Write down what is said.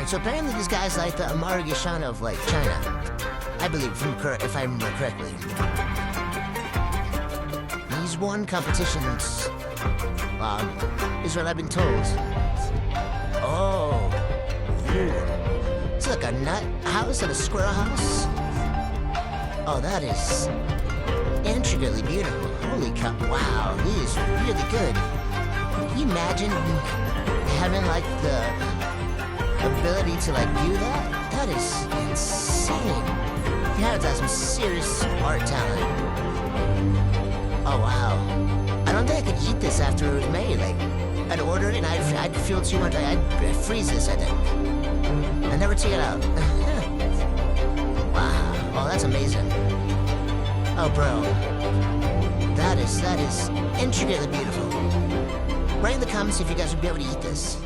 So apparently this guy's like the Amargishan of, like, China. I believe, if I remember correctly. He's won competitions, is what I've been told. Oh. Ooh. It's like a nut house and a squirrel house. Oh, that is intricately beautiful. Holy cow. Wow, he is really good. Can you imagine having, like, the ability to, like, do that? That is insane. You have to have some serious art talent. Oh, wow. I don't think I could eat this after it was made. Like, I'd order it and I'd feel too much. I'd freeze this, I think. I'd never take it out. Wow. Oh, that's amazing. Oh, bro. That is intricately beautiful. Write in the comments if you guys would be able to eat this.